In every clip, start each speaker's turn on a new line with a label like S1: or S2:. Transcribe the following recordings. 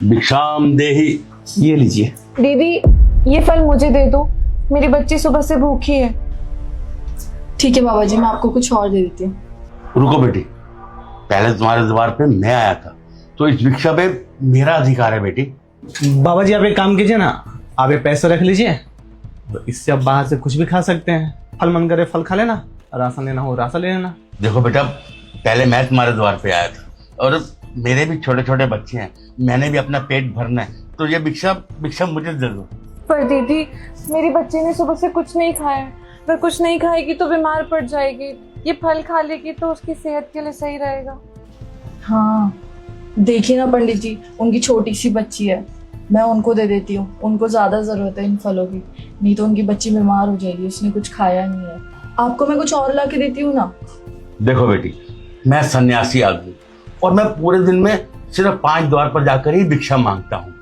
S1: भिक्षाम देही।
S2: ये लीजिए।
S3: दीदी ये फल मुझे दे दो, मेरी बच्ची सुबह से भूखी है।
S4: ठीक है बाबा जी, मैं आपको कुछ और दे देती हूँ।
S1: रुको बेटी, पहले तुम्हारे द्वार पे मैं आया था, तो इस भिक्षा पे मेरा अधिकार है बेटी।
S2: बाबा जी आप एक काम कीजिए ना, आप ये पैसे रख लीजिए, तो इससे आप बाहर से कुछ भी खा सकते हैं। फल मन करे फल खा लेना, राशन लेना हो राशन ले लेना।
S1: देखो बेटा, पहले मैं तुम्हारे द्वार पे आया था और मेरे भी छोटे छोटे बच्चे हैं, मैंने भी अपना पेट भरना है, तो ये भिक्षा मुझे दे दो।
S3: पर दीदी मेरी बच्ची ने सुबह से कुछ नहीं खाया है, अगर कुछ नहीं खाएगी तो बीमार पड़ जाएगी, ये फल खा लेगी तो उसकी सेहत के लिए सही रहेगा।
S4: हाँ देखिए ना पंडित जी, उनकी छोटी सी बच्ची है, मैं उनको दे देती हूँ, उनको ज्यादा जरूरत है इन फलों की, नहीं तो उनकी बच्ची बीमार हो जाएगी, उसने कुछ खाया नहीं है। आपको मैं कुछ और ला के देती हूँ ना।
S1: देखो बेटी, मैं सन्यासी आदमी और मैं पूरे दिन में सिर्फ 5 द्वार पर जाकर ही भिक्षा मांगता हूँ।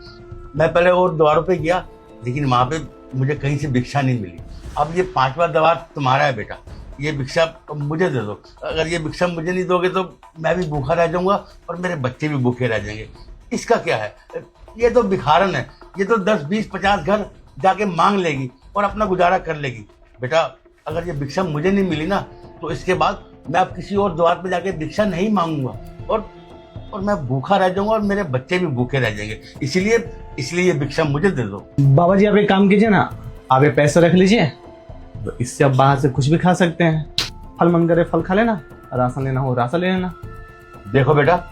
S1: मैं पहले और द्वारों पे गया, लेकिन वहां पे मुझे कहीं से भिक्षा नहीं मिली। अब ये 5वां द्वार तुम्हारा है बेटा, ये भिक्षा मुझे दे दो। अगर ये भिक्षा मुझे नहीं दोगे तो मैं भी भूखा रह जाऊंगा और मेरे बच्चे भी भूखे रह जाएंगे। इसका क्या है, ये तो भिखारन है, ये तो 10, 20, 50 घर जाके मांग लेगी और अपना गुजारा कर लेगी। बेटा अगर ये भिक्षा मुझे नहीं मिली ना, तो इसके बाद मैं अब किसी और द्वार पे जाके भिक्षा नहीं मांगूंगा और मैं भूखा रह जाऊंगा और मेरे बच्चे भी भूखे रह जाएंगे। इसलिए ये भिक्षा मुझे दे दो।
S2: बाबा जी आप एक काम कीजिए ना, आप ये पैसे रख लीजिए, तो इससे आप बाहर से कुछ भी खा सकते हैं। फल मन करे फल खा लेना, राशन लेना हो राशन ले लेना।
S1: देखो बेटा,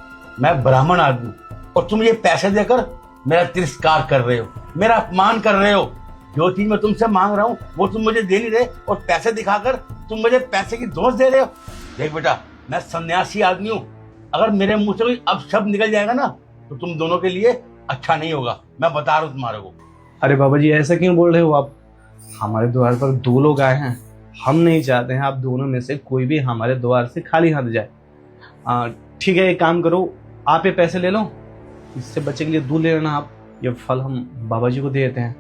S1: मैं ब्राह्मण आदमी और तुम ये पैसे देकर मेरा तिरस्कार कर रहे हो, मेरा अपमान कर रहे हो। जो चीज मैं तुमसे मांग रहा हूँ वो तुम मुझे दे नहीं रहे और पैसे दिखाकर तुम मुझे पैसे की दोष दे रहे हो। देख बेटा, मैं सन्यासी आदमी हूँ, अगर मेरे मुंह से कोई अपशब्द निकल जाएगा ना तो तुम दोनों के लिए अच्छा नहीं होगा, मैं बता रहा हूँ तुम्हारे को।
S2: अरे बाबा जी ऐसा क्यों बोल रहे हो आप? हमारे द्वार पर 2 लोग आए हैं, हम नहीं चाहते हैं आप दोनों में से कोई भी हमारे द्वार से खाली हाथ जाए। ठीक है, एक काम करो, आप ये पैसे ले लो, इससे बच्चे के लिए दूध ले लेना आप, ये फल हम बाबा जी को दे देते हैं।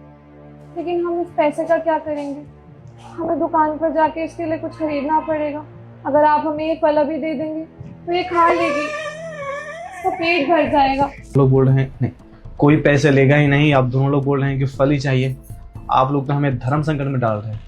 S3: लेकिन हम इस पैसे का क्या करेंगे? हमें दुकान पर जाके इसके लिए कुछ खरीदना पड़ेगा। अगर आप हमें ये फल अभी दे देंगे तो ये खा लेगी, इसका पेट भर जाएगा।
S2: लोग बोल रहे हैं नहीं, कोई पैसे लेगा ही नहीं, आप दोनों लोग बोल रहे हैं कि फल ही चाहिए। आप लोग तो हमें धर्म संकट में डाल रहे हैं।